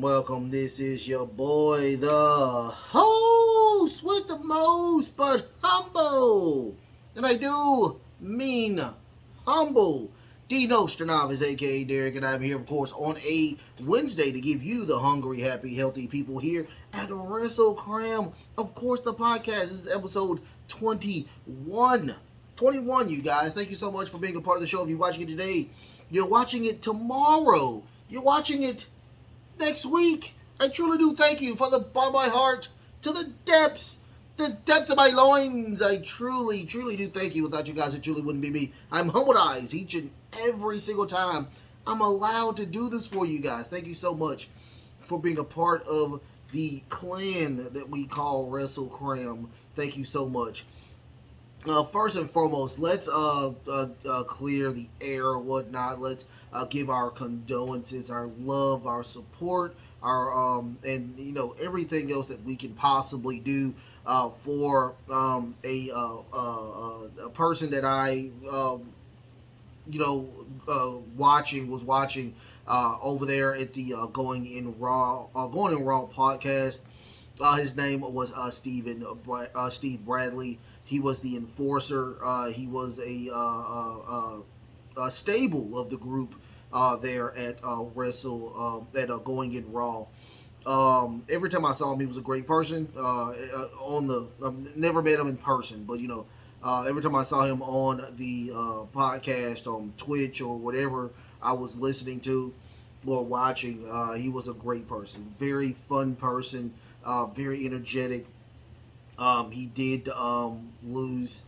Welcome. This is your boy, the host with the most, but humble. And I do mean humble. Dino Stranavis, aka Derek, and I'm here, of course, on a Wednesday to give you the hungry, happy, healthy people here at Wrestle Cram. Of course, the podcast. This is episode 21. 21, you guys. Thank you so much for being a part of the show. If you're watching it today, you're watching it tomorrow. You're watching it next week. I truly do thank you from the bottom of my heart to the depths of my loins. I truly do thank you. Without you guys, it truly wouldn't be me. I'm humbled eyes each and every single time I'm allowed to do this for you guys. Thank you so much for being a part of the clan that we call Wrestle Cram. Thank you so much. First and foremost, let's clear the air or whatnot. Let's give our condolences, our love, our support, our and everything else that we can possibly do for a person that I was watching over there at the Going in Raw podcast. His name was Steve Bradley. He was the enforcer. He was a stable of the group there at Going in Raw. Every time I saw him, he was a great person. Never met him in person, but every time I saw him on the podcast on Twitch or whatever I was listening to or watching, he was a great person. Very fun person. Very energetic. He did lose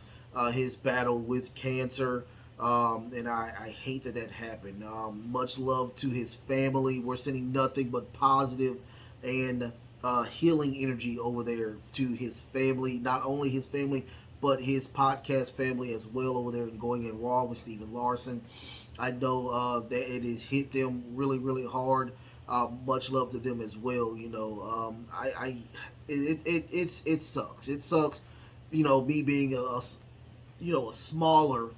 his battle with cancer, and I hate that happened. Much love to his family. We're sending nothing but positive and healing energy over there to his family. Not only his family, but his podcast family as well over there and Going in Raw with Steven Larson. I know that it has hit them really hard. Much love to them as well. It sucks. It sucks. Me being a smaller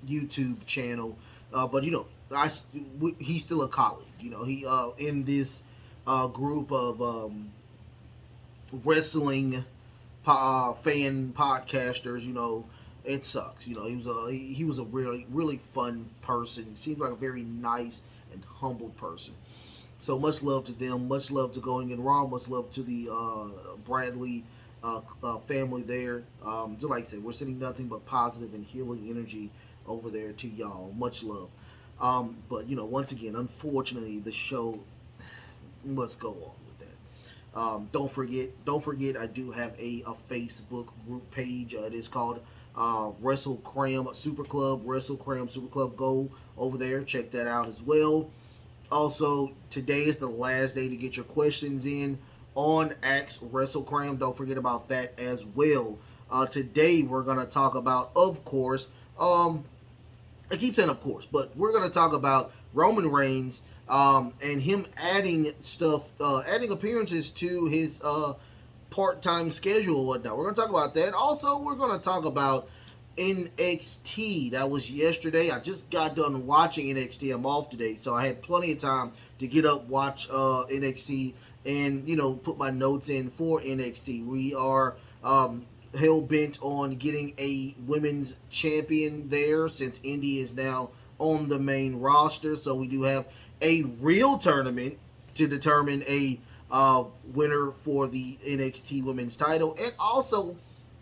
YouTube channel, but he's still a colleague. He in this group of wrestling fan podcasters. It sucks. He was a really fun person. Seems like a very nice and humble person. So much love to them. Much love to Going in Raw. Much love to the Bradley family there. Just like I said, we're sending nothing but positive and healing energy over there to y'all. Much love. But once again, unfortunately, the show must go on with that. Don't forget. I do have a Facebook group page. It is called Wrestle Cram Super Club. Wrestle Cram Super Club. Go over there. Check that out as well. Also, today is the last day to get your questions in on Ask Wrestle Cram. Don't forget about that as well. Today we're going to talk about, of course, I keep saying of course, but we're going to talk about Roman Reigns and him adding appearances to his part-time schedule and whatnot. We're going to talk about that. Also, we're going to talk about NXT. That was yesterday. I just got done watching NXT. I'm off today, so I had plenty of time to get up, watch NXT, and put my notes in for NXT. We are hell-bent on getting a women's champion there since Indy is now on the main roster. So we do have a real tournament to determine a winner for the NXT women's title. And also,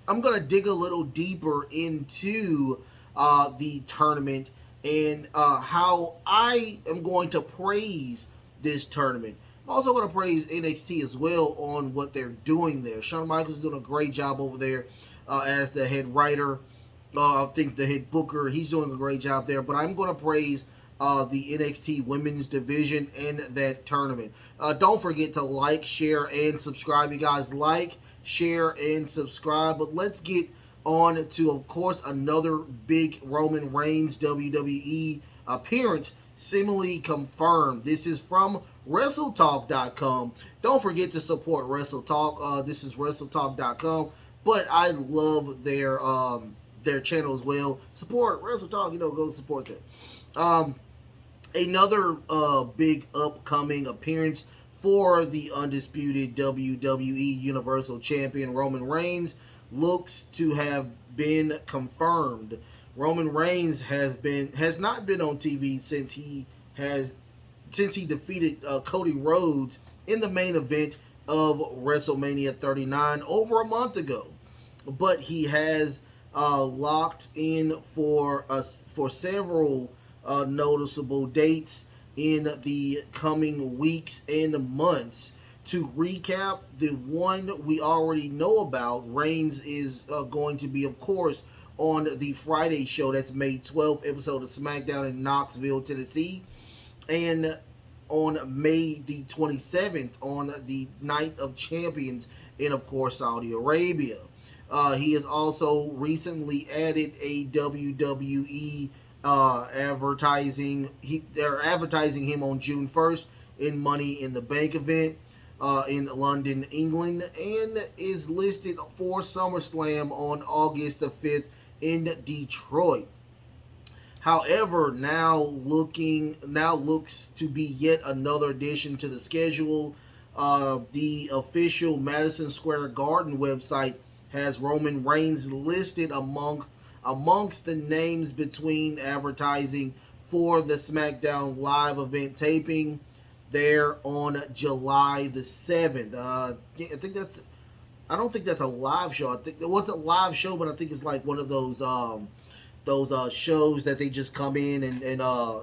I'm going to dig a little deeper into the tournament and how I am going to praise this tournament. I'm also going to praise NXT as well on what they're doing there. Shawn Michaels is doing a great job over there as the head writer. I think the head booker, he's doing a great job there. But I'm going to praise the NXT women's division in that tournament. Don't forget to like, share, and subscribe. You guys like, share, and subscribe. But let's get on to, of course, another big Roman Reigns WWE appearance seemingly confirmed. This is from WrestleTalk.com. Don't forget to support WrestleTalk. This is WrestleTalk.com. But I love their channel as well. Support WrestleTalk. Go support them. Um, Another big upcoming appearance for the undisputed WWE Universal Champion Roman Reigns looks to have been confirmed. Roman Reigns has not been on TV has since he defeated Cody Rhodes in the main event of WrestleMania 39 over a month ago. But he has locked in for several noticeable dates in the coming weeks and months. To recap, the one we already know about, Reigns is going to be, of course, on the Friday show. That's May 12th episode of SmackDown in Knoxville, Tennessee. And on May the 27th on the Night of Champions in, of course, Saudi Arabia. He has also recently added a WWE advertising. They're advertising him on June 1st in Money in the Bank event in London, England, and is listed for SummerSlam on August the 5th in Detroit. However, now looks to be yet another addition to the schedule. The official Madison Square Garden website has Roman Reigns listed amongst the names between advertising for the SmackDown Live event taping there on July the 7th. I think that's I don't think that's a live show. I think what's a live show, but I think it's like one of those shows that they just come in and the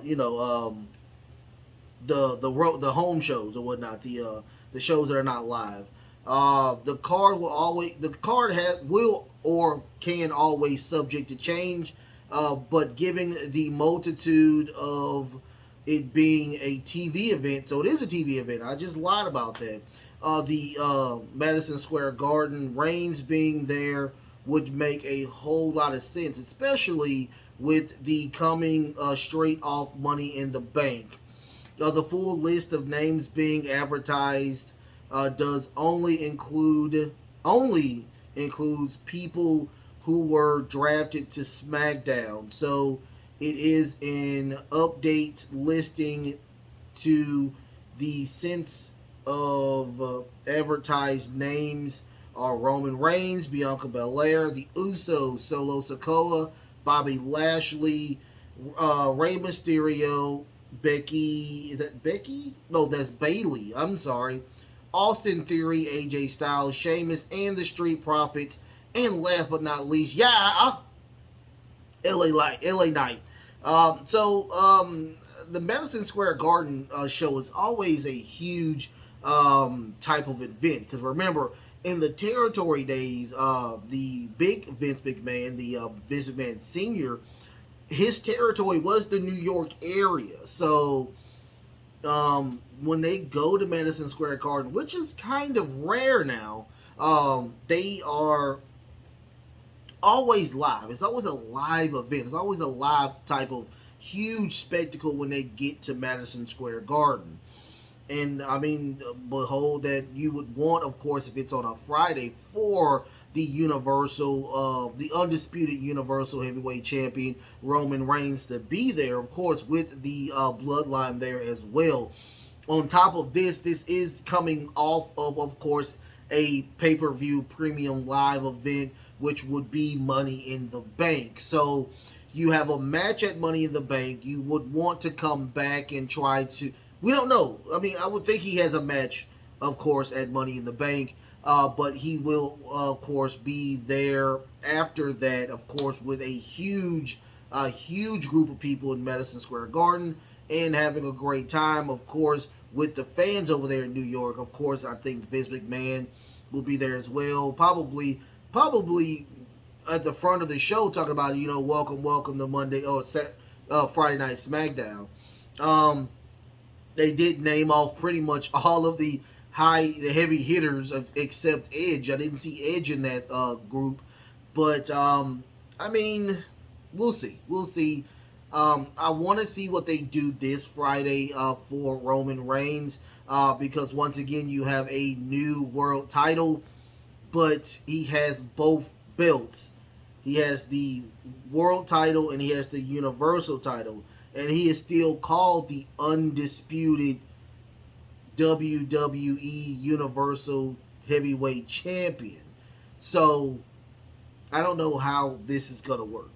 home shows or whatnot, the shows that are not live. The card will or can always subject to change, but given the multitude of it being a TV event, so it is a TV event. I just lied about that. The Madison Square Garden, Reigns being there would make a whole lot of sense, especially with the coming straight off Money in the Bank. The full list of names being advertised does only includes people who were drafted to SmackDown. So it is an update listing to the sense of advertised names are Roman Reigns, Bianca Belair, the Usos, Solo Sikoa, Bobby Lashley, Rey Mysterio, Becky. Is that Becky? No, that's Bailey. I'm sorry. Austin Theory, AJ Styles, Sheamus, and the Street Profits. And last but not least, LA Knight. The Madison Square Garden show is always a huge type of event. Because remember, in the territory days, the big Vince McMahon, the Vince McMahon Sr., his territory was the New York area. So when they go to Madison Square Garden, which is kind of rare now, they are always live. It's always a live event. It's always a live type of huge spectacle when they get to Madison Square Garden. And I mean, behold, that you would want, of course, if it's on a Friday, for the the undisputed Universal Heavyweight Champion Roman Reigns to be there, of course, with the bloodline there as well. On top of this is coming off of course, a pay-per-view premium live event, which would be Money in the Bank. So you have a match at Money in the Bank. You would want to come back and try to. We don't know. I mean, I would think he has a match, of course, at Money in the Bank. But he will, of course, be there after that, of course, with a huge group of people in Madison Square Garden and having a great time, of course, with the fans over there in New York. Of course, I think Vince McMahon will be there as well. Probably at the front of the show talking about, welcome to Monday or Friday Night SmackDown. They did name off pretty much all of the heavy hitters except Edge. I didn't see Edge in that group, but I mean, we'll see. I want to see what they do this Friday for Roman Reigns because once again you have a new world title, but he has both belts. He has the world title and he has the universal title. and he is still called the undisputed WWE Universal Heavyweight Champion. So I don't know how this is gonna work.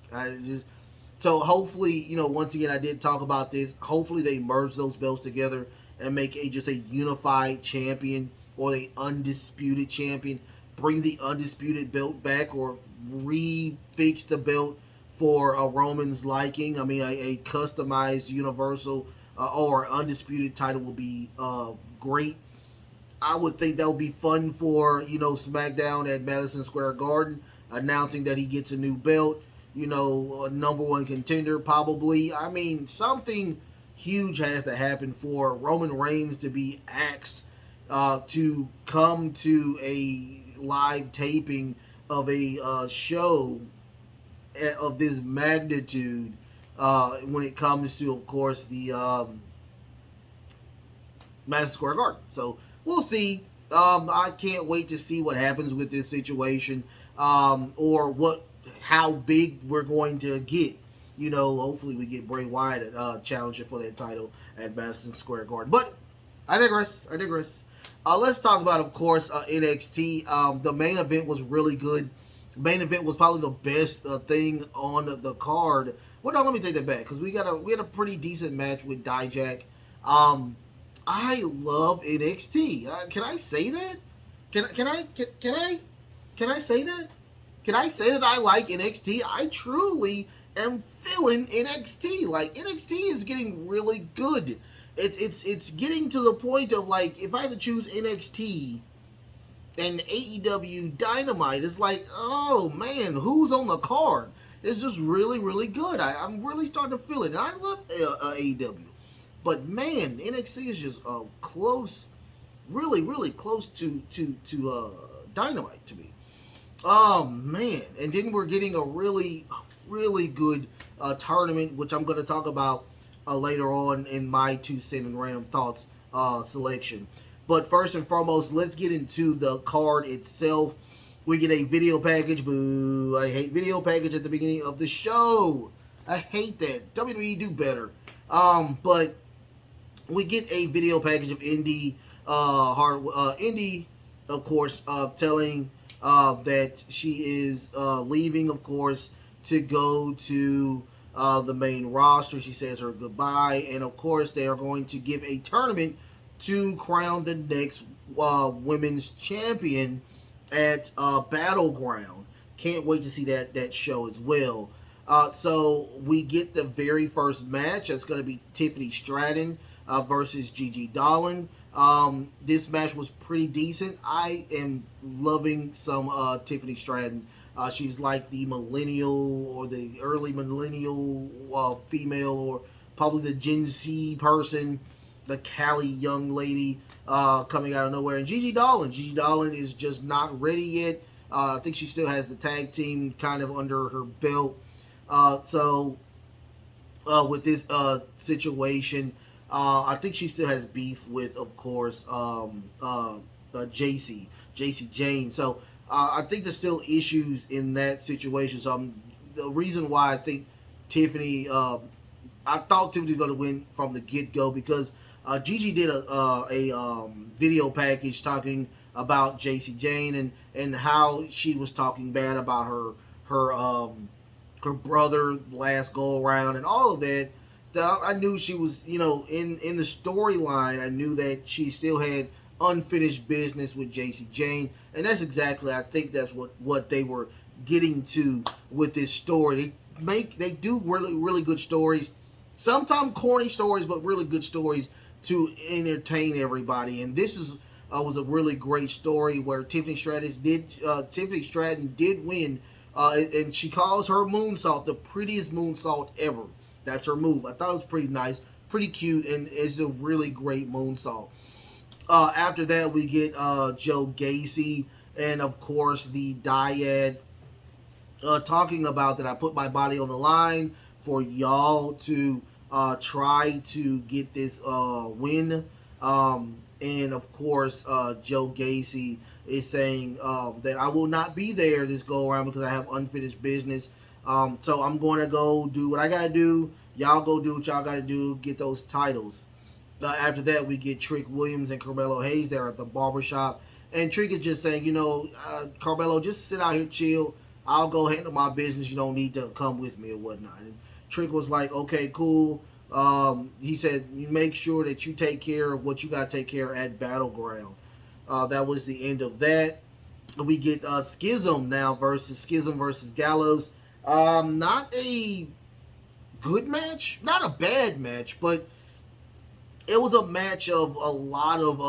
So hopefully, once again, I did talk about this. Hopefully, they merge those belts together and make just a unified champion or a undisputed champion. Bring the undisputed belt back or refix the belt for a Roman's liking. I mean, a customized universal or undisputed title would be great. I would think that would be fun for SmackDown at Madison Square Garden, announcing that he gets a new belt. A number one contender probably. I mean, something huge has to happen for Roman Reigns to be asked to come to a live taping of a show of this magnitude when it comes to, of course, the Madison Square Garden. So we'll see. I can't wait to see what happens with this situation, or how big we're going to get. Hopefully we get Bray Wyatt challenging for that title at Madison Square Garden. But I digress. Let's talk about, of course, NXT. The main event was really good. The main event was probably the best thing on the card. Well, no, let me take that back because we had a pretty decent match with Dijak. I love NXT. Can I say that? Can I say that? Can I say that I like NXT? I truly am feeling NXT. Like, NXT is getting really good. It's getting to the point of, like, if I had to choose NXT and AEW Dynamite, it's like, oh man, who's on the card? It's just really, really good. I'm really starting to feel it. And I love AEW. But man, NXT is just close, really, really close to Dynamite to me. Oh man! And then we're getting a really, really good tournament, which I'm going to talk about later on in my 2 cent and random thoughts selection. But first and foremost, let's get into the card itself. We get a video package. Boo! I hate video package at the beginning of the show. I hate that. WWE do better. But we get a video package of Indy, Indy, of course, telling that she is leaving, of course, to go to the main roster. She says her goodbye, and of course, they are going to give a tournament to crown the next women's champion at Battleground. Can't wait to see that show as well. So we get the very first match. That's going to be Tiffany Stratton versus Gigi Dolan. This match was pretty decent. I am loving some Tiffany Stratton. She's like the millennial or the early millennial female, or probably the Gen Z person, the Cali young lady coming out of nowhere. And Gigi Dolan is just not ready yet. I think she still has the tag team kind of under her belt. So with this situation, I think she still has beef with, of course, JC Jane. So I think there's still issues in that situation. So the reason why I think Tiffany, I thought Tiffany was going to win from the get-go, because Gigi did a video package talking about JC Jane and how she was talking bad about her brother last go around and all of that. I knew she was, in the storyline, I knew that she still had unfinished business with JC Jane, and that's exactly, I think that's what they were getting to with this story. They do really, really good stories, sometimes corny stories, but really good stories to entertain everybody. And this was a really great story where Tiffany Stratton did win, and she calls her moonsault the prettiest moonsault ever. That's her move. I thought it was pretty nice, pretty cute, and it's a really great moonsault. After that, we get Joe Gacy and, of course, the dyad talking about that I put my body on the line for y'all to try to get this win. And, of course, Joe Gacy is saying that I will not be there this go around because I have unfinished business. So I'm going to go do what I got to do Y'all go do what y'all got to do, get those titles. After that, we get Trick Williams and Carmelo Hayes there at the barbershop. And Trick is just saying, Carmelo, just sit out here, chill. I'll go handle my business. You don't need to come with me or whatnot. And Trick was like, okay, cool. He said, you make sure that you take care of what you got to take care of at Battleground. That was the end of that. We get Schism now versus Gallows. Not a good match, not a bad match, but it was a match of a lot of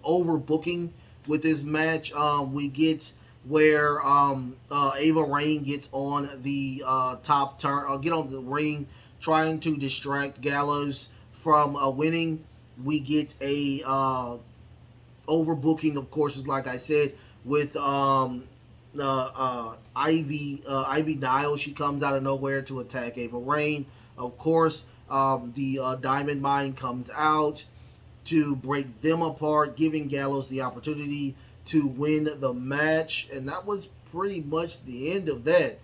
overbooking with this match. We get where Ava Rain gets on the top turn, get on the ring, trying to distract Gallows from winning. We get a overbooking, of course, is like I said, with Ivy Niles. She comes out of nowhere to attack Ava Rain. Of course, the Diamond Mine comes out to break them apart, giving Gallows the opportunity to win the match, and that was pretty much the end of that.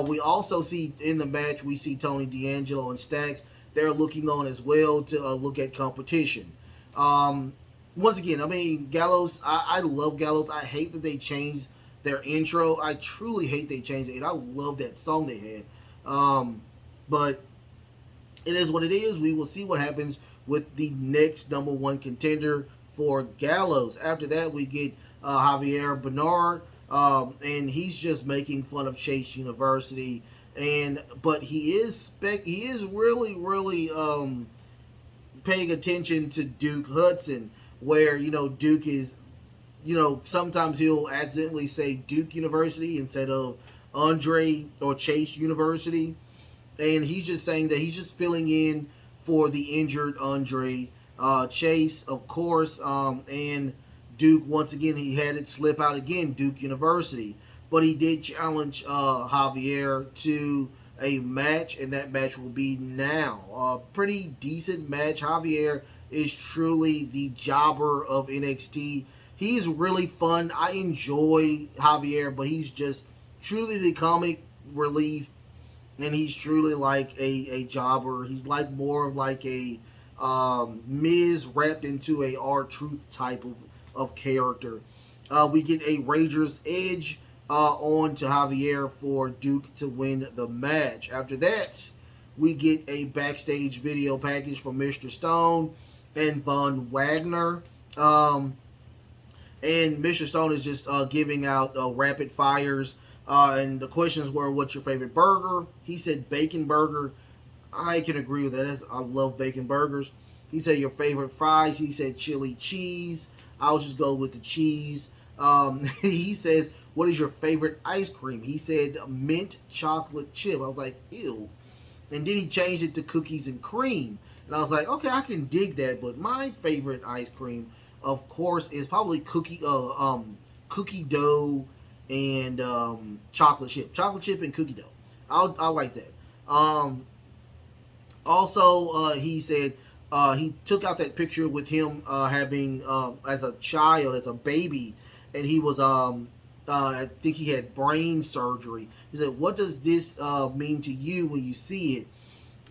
We also see in the match, we see Tony D'Angelo and Stacks. They're looking on as well to look at competition. Once again, I mean, Gallows, I love Gallows. I hate that they changed their intro. I truly hate they changed it, and I love that song they had. But it is what it is. We will see what happens with the next number one contender for Gallows. After that, we get Javier Bernard, and he's just making fun of Chase University. But he is really paying attention to Duke Hudson, where Duke is, sometimes he'll accidentally say Duke University instead of Andre or Chase University. And he's just saying that he's just filling in for the injured Andre. Chase, of course, and Duke, once again, he had it slip out again, Duke University. But he did challenge Javier to a match, and that match will be now. A pretty decent match. Javier is truly the jobber of NXT. He's really fun. I enjoy Javier, but he's just truly the comic relief. And he's truly like a jobber. He's like more of like a Miz wrapped into a R-Truth type of character. We get a Rager's Edge on to Javier for Duke to win the match. After that, we get a backstage video package from Mr. Stone and Von Wagner. And Mr. Stone is just giving out rapid fires. And the questions were, what's your favorite burger? He said bacon burger. I can agree with that. I love bacon burgers. He said your favorite fries. He said chili cheese. I'll just go with the cheese. He says, what is your favorite ice cream? He said mint chocolate chip. I was like, ew. And then he changed it to cookies and cream. And I was like, okay, I can dig that. But my favorite ice cream, of course, is probably cookie dough and chocolate chip and cookie dough. I like that. Also, he said he took out that picture with him having as a child, as a baby, and he was I think he had brain surgery. He said, what does this mean to you when you see it?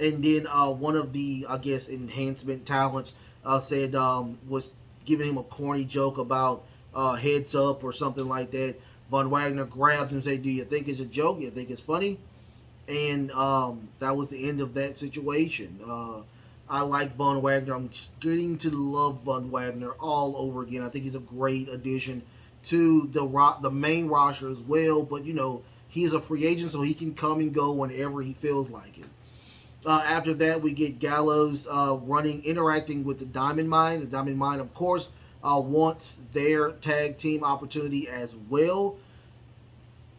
And then one of the, I guess, enhancement talents said, was giving him a corny joke about heads up or something like that. Von Wagner grabbed him and said, do you think it's a joke? You think it's funny? And that was the end of that situation. I like Von Wagner. I'm getting to love Von Wagner all over again. I think he's a great addition to the main roster as well. But, he is a free agent, so he can come and go whenever he feels like it. After that, we get Gallows interacting with the Diamond Mine. The Diamond Mine, of course, wants their tag team opportunity as well.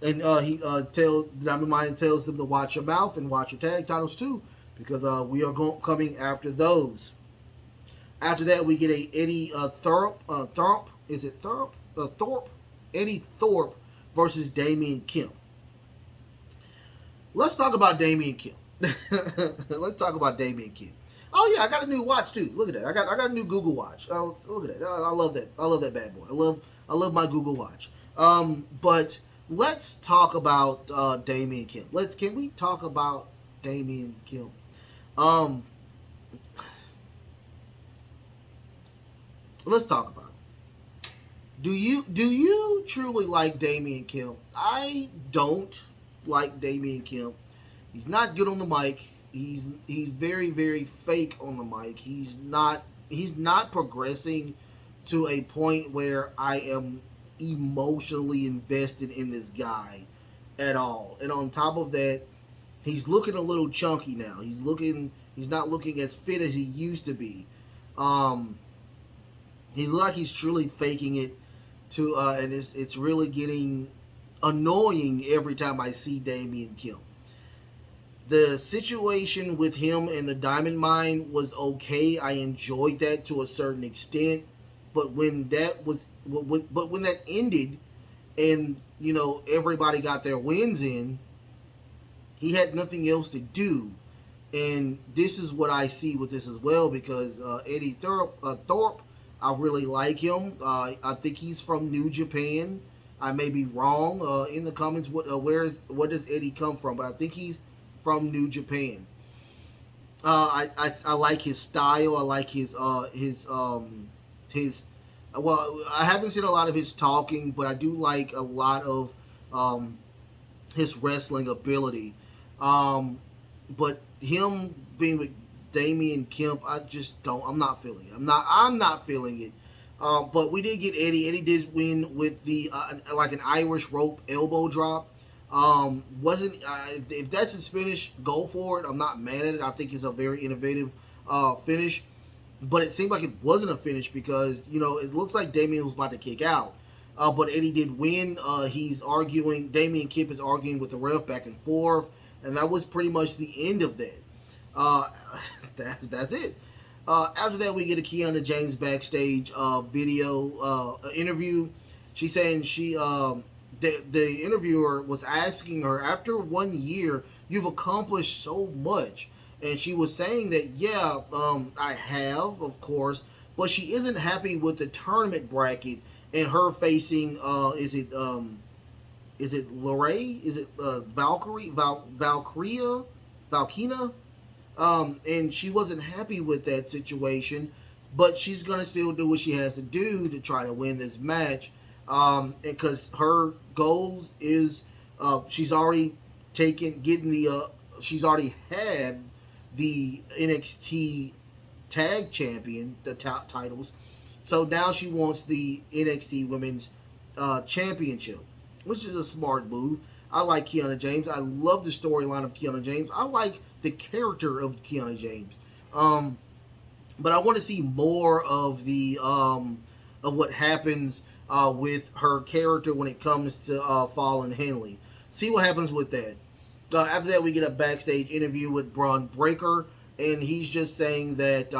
And Diamond Mine tells them to watch your mouth and watch your tag titles too, because we are coming after those. After that, we get a Eddie Thorpe. Is it Thorpe? Thorpe? Eddie Thorpe versus Damian Kemp. Let's talk about Damian Kemp. Let's talk about Damian Kemp. Oh yeah, I got a new watch too. Look at that. I got a new Google Watch. Oh, look at that. I love that. I love that bad boy. I love my Google Watch. But let's talk about Damian Kemp. Can we talk about Damian Kemp? Um, let's talk about it. Do you truly like Damian Kemp? I don't like Damian Kemp. He's not good on the mic. He's very very fake on the mic. He's not progressing to a point where I am emotionally invested in this guy at all. And on top of that, he's looking a little chunky now. He's not looking as fit as he used to be. Um, he's like he's truly faking it and it's really getting annoying every time I see Damian Kemp. The situation with him and the diamond mine was okay. I enjoyed that to a certain extent, but when that ended, and everybody got their wins in, he had nothing else to do. And this is what I see with this as well, because Eddie Thorpe, I really like him. I think he's from New Japan. I may be wrong. In the comments, what does Eddie come from? But I think he's from New Japan. I like his style. I like his. Well, I haven't seen a lot of his talking, but I do like a lot of um, his wrestling ability. Um, but him being with Damian Kemp, I just don't. I'm not feeling it. I'm not feeling it. But we did get Eddie. Eddie did win with the like an Irish rope elbow drop. Wasn't If that's his finish, go for it. I'm not mad at it. I think it's a very innovative finish. But it seemed like it wasn't a finish because it looks like Damian was about to kick out. But Eddie did win. He's arguing. Damian Kemp is arguing with the ref back and forth, and that was pretty much the end of that. Uh, that's it. After that, we get a Kiana James backstage video interview. She's saying the interviewer was asking her, after 1 year, you've accomplished so much, and she was saying that I have, of course, but she isn't happy with the tournament bracket and her facing is it Lorray? Is it Valkyria? And she wasn't happy with that situation, but she's gonna still do what she has to do to try to win this match. Because her goals is she's already she's already had the NXT Tag Champion, the top titles. So now she wants the NXT Women's Championship, which is a smart move. I like Kiana James. I love the storyline of Kiana James. I like the character of Kiana James. But I want to see more of the of what happens with her character when it comes to Fallon Henley. See what happens with that. After that, we get a backstage interview with Braun Breaker, and he's just saying that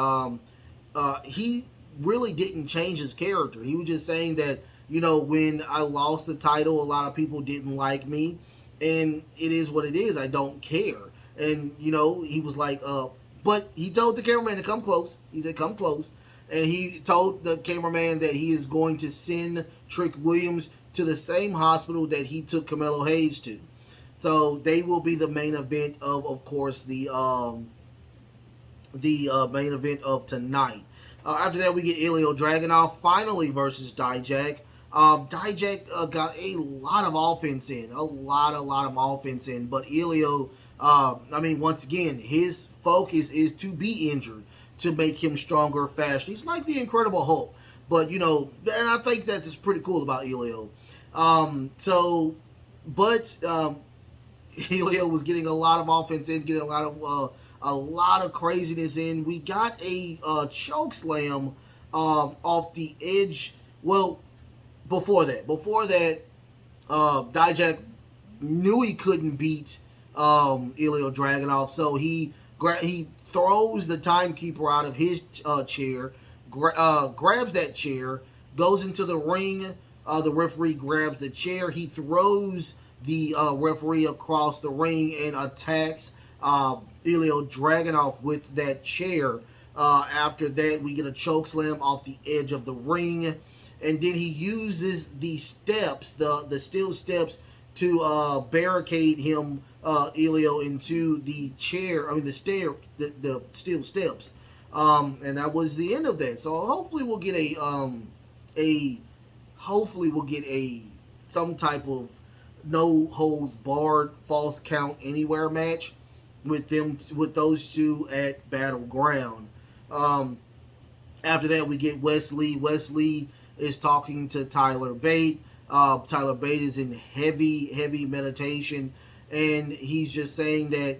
he really didn't change his character. He was just saying that, when I lost the title, a lot of people didn't like me, and it is what it is. I don't care. And, he was like, but he told the cameraman to come close. He said, come close. And he told the cameraman that he is going to send Trick Williams to the same hospital that he took Carmelo Hayes to. So they will be the main event of course, the main event of tonight. After that, we get Ilya Dragunov finally versus Dijak. Dijak got a lot of offense in, a lot of offense in, but Ilya, once again, his focus is to be injured to make him stronger, faster. He's like the Incredible Hulk, but and I think that's pretty cool about Ilya. Helio was getting a lot of offense in, getting a lot of craziness in. We got a choke slam off the edge. Well, before that, Dijak knew he couldn't beat Ilya Dragunov, so he throws the timekeeper out of his chair, grabs that chair, goes into the ring. The referee grabs the chair. He throws the referee across the ring and attacks Ilya Dragunov with that chair. After that, we get a choke slam off the edge of the ring, and then he uses the steps, the steel steps, to barricade him, Elio, into the chair. I mean, the steel steps, and that was the end of that. So hopefully we'll get a hopefully we'll get a some type of no holds barred false count anywhere match with those two at Battleground. Um, After that, we get Wesley. Wesley is talking to Tyler Bate. Tyler Bate is in heavy meditation, and he's just saying that,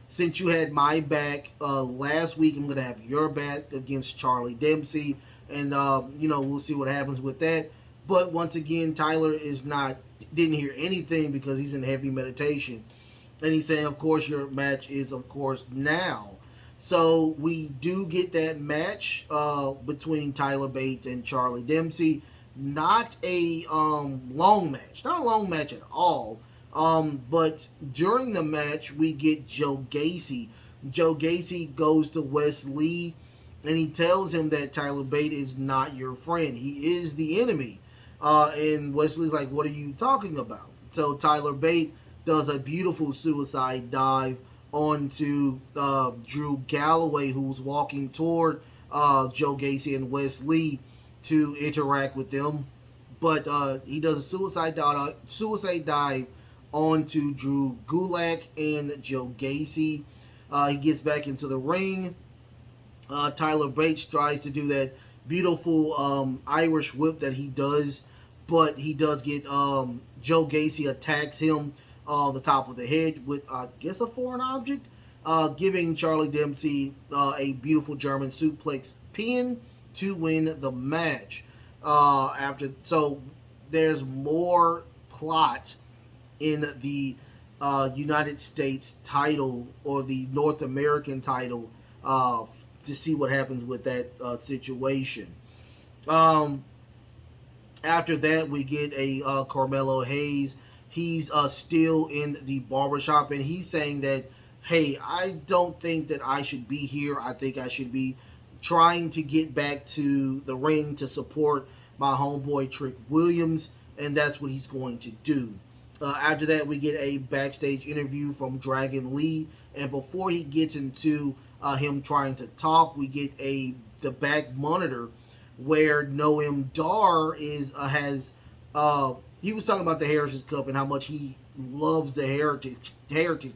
since you had my back last week, I'm gonna have your back against Charlie Dempsey, and we'll see what happens with that. But once again, Tyler didn't hear anything because he's in heavy meditation, and he's saying, of course, your match is, of course, now. So we do get that match between Tyler Bates and Charlie Dempsey. Not a long match. Not a long match at all. But during the match, we get Joe Gacy. Joe Gacy goes to Wes Lee, and he tells him that Tyler Bates is not your friend. He is the enemy. And Wesley's like, what are you talking about? So Tyler Bate does a beautiful suicide dive onto Drew Galloway, who's walking toward Joe Gacy and Wes Lee to interact with them. But he does a suicide dive onto Drew Gulak and Joe Gacy. He gets back into the ring. Tyler Bates tries to do that beautiful Irish whip that he does, but he does get Joe Gacy attacks him on the top of the head with, I guess, a foreign object, giving Charlie Dempsey a beautiful German suplex pin to win the match. So there's more plot in the United States title, or the North American title, to see what happens with that situation. After that, we get a Carmelo Hayes. He's still in the barbershop, and he's saying that, hey, I don't think that I should be here. I think I should be trying to get back to the ring to support my homeboy Trick Williams, and that's what he's going to do. After that, we get a backstage interview from Dragon Lee, and before he gets into him trying to talk, we get the back monitor where Noam Dar has he was talking about the Heritage Cup and how much he loves the Heritage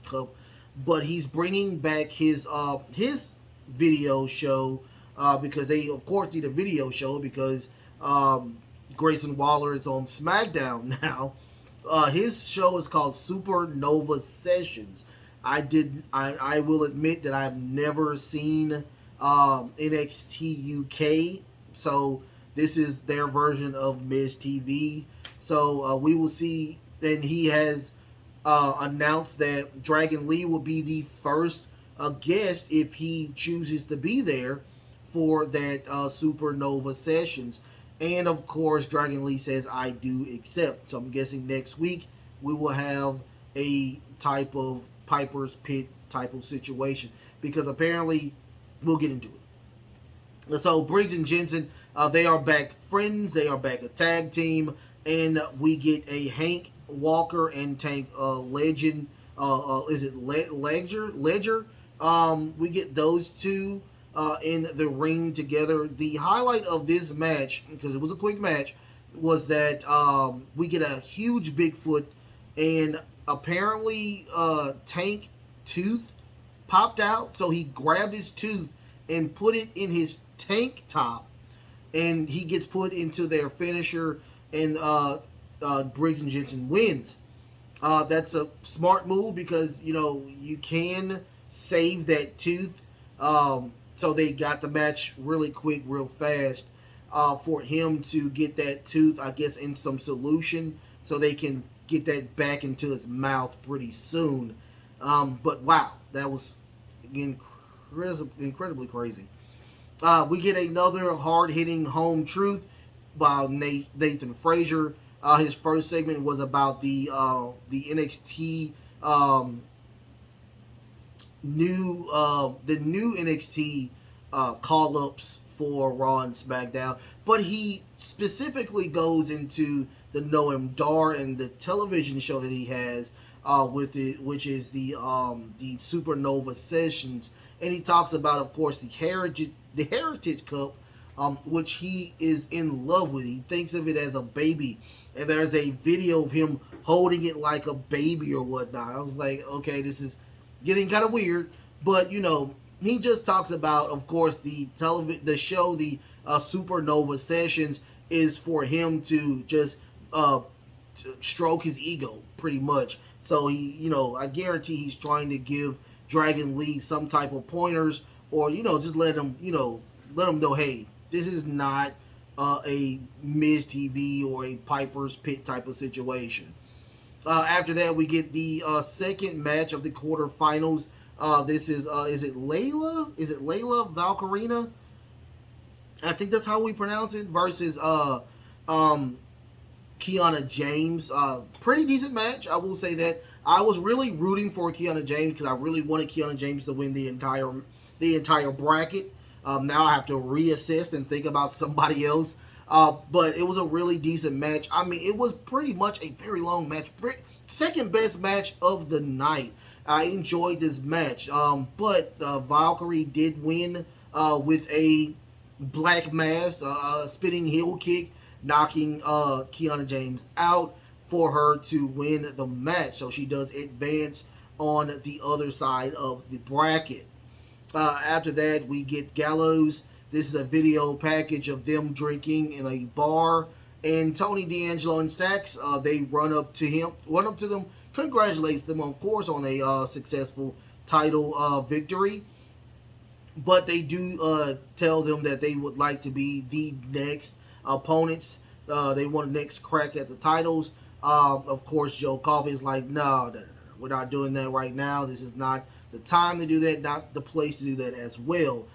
Cup, but he's bringing back his video show because they, of course, need a video show because Grayson Waller is on SmackDown now. His show is called Supernova Sessions. I will admit that I've never seen NXT UK, so this is their version of Miz TV. So we will see. And he has announced that Dragon Lee will be the first guest if he chooses to be there for that Supernova Sessions. And of course, Dragon Lee says, I do accept. So I'm guessing next week we will have a type of Piper's Pit type of situation, because apparently we'll get into it. So Briggs and Jensen, they are back friends. They are back a tag team, and we get a Hank Walker and Tank Legend. Is it Ledger? We get those two in the ring together. The highlight of this match, because it was a quick match, was that we get a huge Bigfoot, and apparently Tank tooth popped out, so he grabbed his tooth and put it in his tank top, and he gets put into their finisher, and Briggs and Jensen wins. That's a smart move because you can save that tooth. So they got the match really quick, real fast, for him to get that tooth, I guess, in some solution, so they can get that back into his mouth pretty soon. But wow, that was incredibly crazy. We get another hard-hitting home truth by Nathan Frazier. His first segment was about the NXT new NXT call-ups for Raw and SmackDown, but he specifically goes into the Noam Dar and the television show that he has with it, which is the Supernova Sessions, and he talks about, of course, the Heritage Cup, which he is in love with. He thinks of it as a baby, and there's a video of him holding it like a baby or whatnot. I was like, okay, this is getting kind of weird, but he just talks about, of course, the show, the Supernova Sessions, is for him to just stroke his ego, pretty much. So I guarantee he's trying to give Dragon Lee some type of pointers, or just let him know, hey, this is not a Miz TV or a Piper's Pit type of situation. After that, we get the second match of the quarterfinals. This is it Layla? Is it Layla Valkyria? I think that's how we pronounce it. Versus Kiana James. Pretty decent match, I will say that. I was really rooting for Kiana James because I really wanted Kiana James to win the entire bracket. Now I have to reassess and think about somebody else. But it was a really decent match. I mean, it was pretty much a very long match. Second best match of the night. I enjoyed this match. But Valkyrie did win with a black mass, spinning heel kick, knocking Kiana James out for her to win the match. So she does advance on the other side of the bracket. After that, we get Gallows. This is a video package of them drinking in a bar. And Tony D'Angelo and Stacks, they run up to them, congratulates them, of course, on a successful title victory. But they do tell them that they would like to be the next opponents. They want a next crack at the titles. Of course, Joe Coffey is like, no, we're not doing that right now. This is not the time to do that, not the place to do that as well.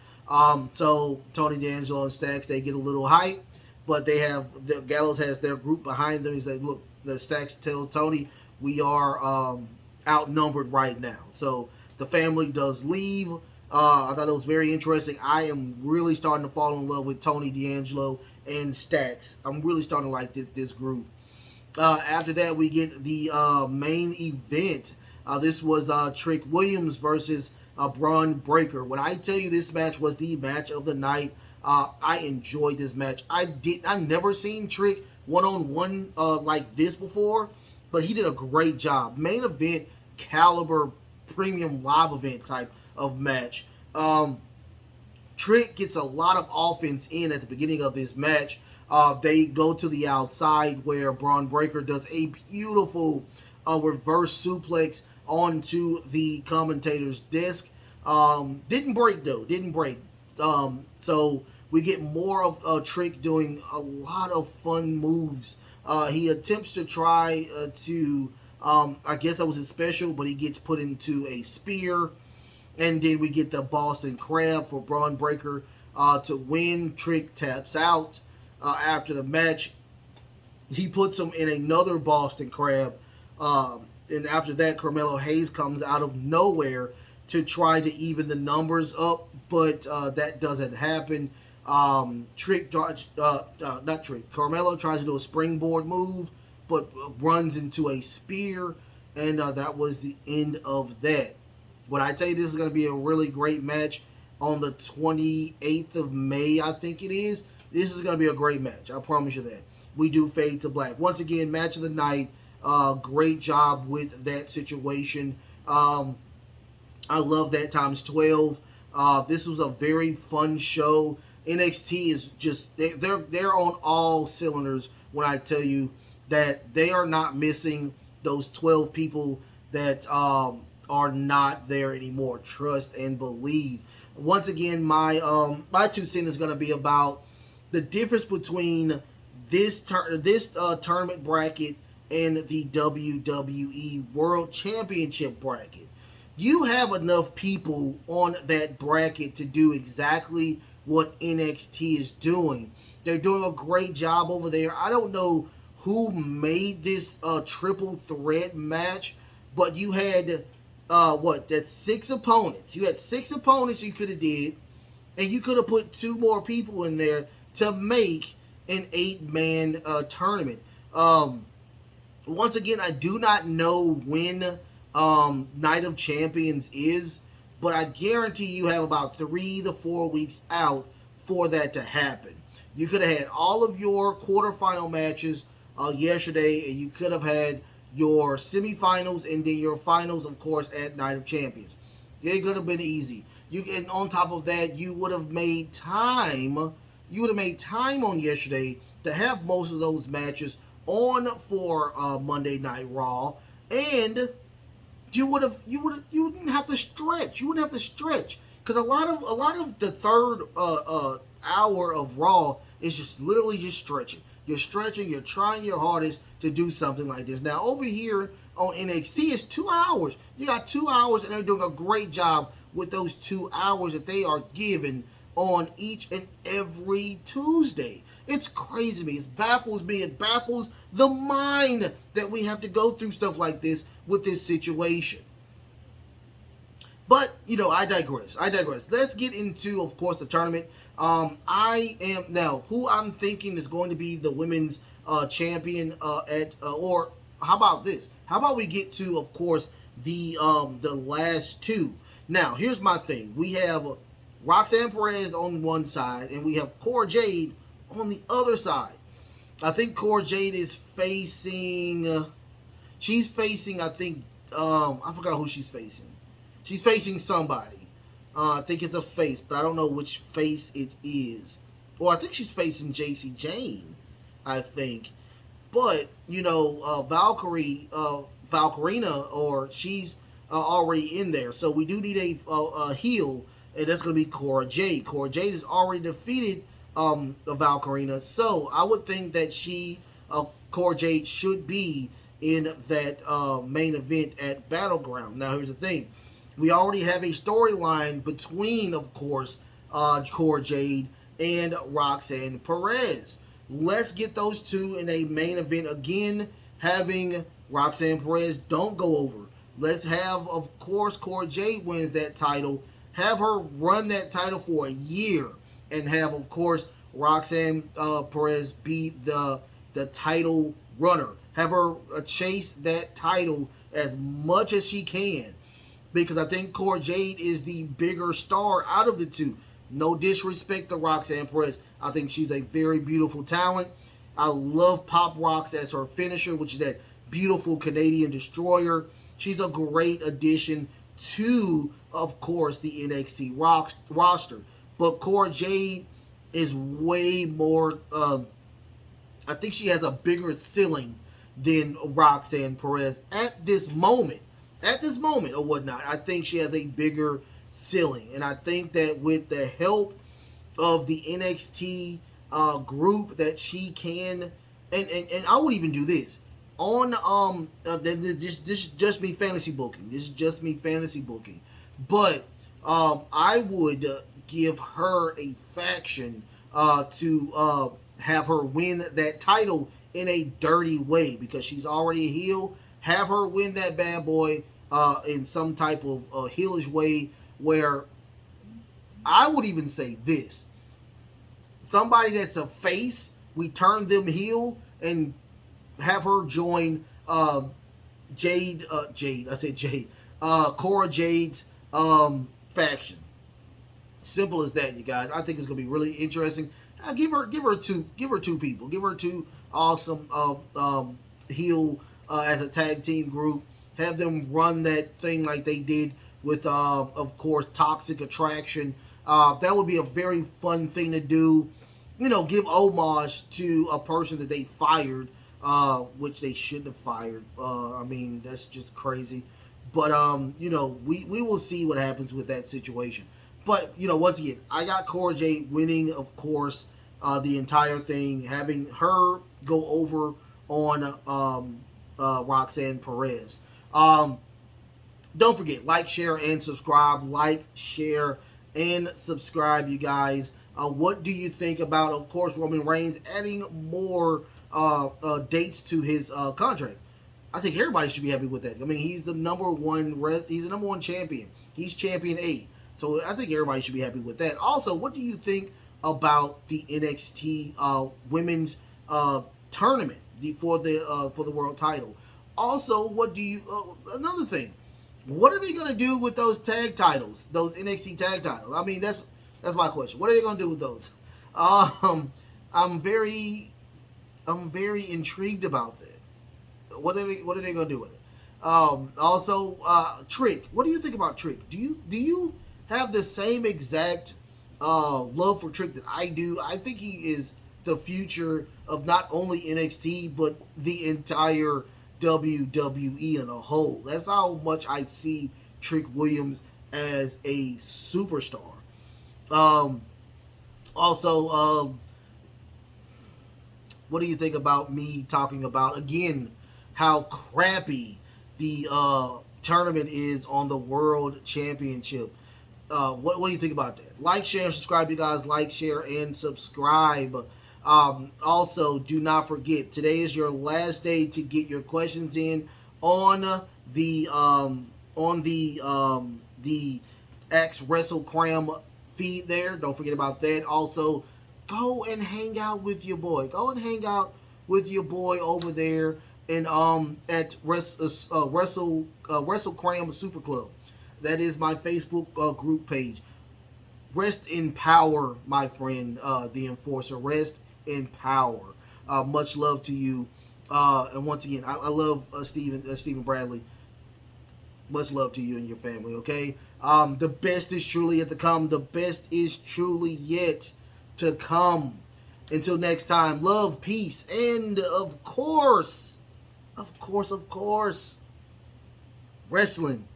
So Tony D'Angelo and Stacks, they get a little hype, but the Gallows has their group behind them. He's like, look, the Stacks tells Tony, we are outnumbered right now. So the family does leave. I thought it was very interesting. I am really starting to fall in love with Tony D'Angelo and Stacks. I'm really starting to like this group. After that, we get the main event. This was Trick Williams versus Braun Breaker. When I tell you this match was the match of the night, I enjoyed this match. I've never seen Trick one-on-one like this before, but he did a great job. Main event caliber, premium live event type of match. Trick gets a lot of offense in at the beginning of this match. They go to the outside where Braun Breaker does a beautiful reverse suplex onto the commentator's desk. Didn't break though. So we get more of Trick doing a lot of fun moves. He attempts to try to, I guess that was his special, but he gets put into a spear. And then we get the Boston Crab for Braun Breaker to win. Trick taps out. After the match, he puts him in another Boston Crab. And after that, Carmelo Hayes comes out of nowhere to try to even the numbers up, but that doesn't happen. Carmelo tries to do a springboard move, but runs into a spear, and that was the end of that. When I tell you this is going to be a really great match on the 28th of May, I think it is, this is going to be a great match. I promise you that. We do fade to black. Once again, match of the night. Great job with that situation. I love that times 12. This was a very fun show. NXT is just, they're on all cylinders when I tell you that they are not missing those 12 people that are not there anymore. Trust and believe. Once again, my 2 cents is going to be about the difference between this tournament bracket and the WWE World Championship bracket. You have enough people on that bracket to do exactly what NXT is doing. They're doing a great job over there. I don't know who made this triple threat match, but you had that's 6 opponents. You had 6 opponents you could have did. And you could have put two more people in there to make an 8-man tournament. Once again, I do not know when Night of Champions is, but I guarantee you have about 3 to 4 weeks out for that to happen. You could have had all of your quarterfinal matches yesterday, and you could have had your semifinals and then your finals, of course, at Night of Champions. It could have been easy. And on top of that, you would have made time. You would have made time on yesterday to have most of those matches on for Monday Night Raw, and you wouldn't have to stretch. You wouldn't have to stretch because a lot of the third hour of Raw is just literally just stretching. You're stretching. You're trying your hardest to do something like this. Now over here on NXT, it's 2 hours. You got 2 hours, and they're doing a great job with those 2 hours that they are given on each and every Tuesday. It's crazy to me. It baffles me. It baffles the mind that we have to go through stuff like this with this situation. But, I digress. Let's get into, of course, the tournament. Who I'm thinking is going to be the women's champion or how about this? How about we get to, of course, the last two? Now, here's my thing. We have Roxanne Perez on one side, and we have Cora Jade on the other side. I think Cora Jade is facing. She's facing. I think. I forgot who she's facing. She's facing somebody. I think it's a face, but I don't know which face it is. Or I think she's facing JC Jane. I think. But Valkyrina, or she's already in there. So we do need a heel, and that's going to be Cora Jade. Cora Jade has already defeated Valkyrina, so I would think that Cora Jade should be in that main event at Battleground. Now, here's the thing. We already have a storyline between, of course, Cora Jade and Roxanne Perez. Let's get those two in a main event again, having Roxanne Perez don't go over. Let's have, of course, Cora Jade wins that title. Have her run that title for a year. And have, of course, Roxanne Perez be the title runner. Have her chase that title as much as she can. Because I think Cora Jade is the bigger star out of the two. No disrespect to Roxanne Perez. I think she's a very beautiful talent. I love Pop Rocks as her finisher, which is that beautiful Canadian destroyer. She's a great addition to, of course, the NXT roster. But Cora Jade is way more. I think she has a bigger ceiling than Roxanne Perez at this moment. Or whatnot, I think she has a bigger ceiling, and I think that with the help of the NXT group, that she can. And I would even do this on this is just me fantasy booking. This is just me fantasy booking, but I would give her a faction to have her win that title in a dirty way, because she's already a heel. Have her win that bad boy in some type of heelish way, where I would even say this. Somebody that's a face, we turn them heel and have her join Cora Jade's faction. Simple as that, you guys. I think it's gonna be really interesting. Give her two people. Give her two awesome heel as a tag team group. Have them run that thing like they did with, of course, Toxic Attraction. That would be a very fun thing to do. Give homage to a person that they fired, which they shouldn't have fired. I mean, that's just crazy. But, we will see what happens with that situation. But, once again, I got Cora Jade winning, of course, the entire thing, having her go over on Roxanne Perez. Don't forget, like, share, and subscribe. Like, share, and subscribe, you guys. What do you think about, of course, Roman Reigns adding more dates to his contract? I think everybody should be happy with that. I mean, he's the number one champion. He's champion 8. So I think everybody should be happy with that. Also, what do you think about the NXT women's tournament for the world title? Also, what do you? Another thing, what are they gonna do with those tag titles, those NXT tag titles? I mean, that's my question. What are they gonna do with those? Um, I'm very intrigued about that. What are they gonna do with it? Also, Trick. What do you think about Trick? Do you have the same exact love for Trick that I do? I think he is the future of not only NXT but the entire WWE in a whole. That's how much I see Trick Williams as a superstar. Um, also, what do you think about me talking about again how crappy the tournament is on the World Championship? What do you think about that? Like, share, and subscribe, you guys. Like, share, and subscribe. Also, do not forget, today is your last day to get your questions in on the X Wrestle Cram feed there. Don't forget about that. Also, go and hang out with your boy. Go and hang out with your boy over there and at Wrestle Cram Super Club. That is my Facebook group page. Rest in power, my friend, the Enforcer. Rest in power. Much love to you. And once again, I love Stephen Bradley. Much love to you and your family, okay? The best is truly yet to come. The best is truly yet to come. Until next time, love, peace, and of course, wrestling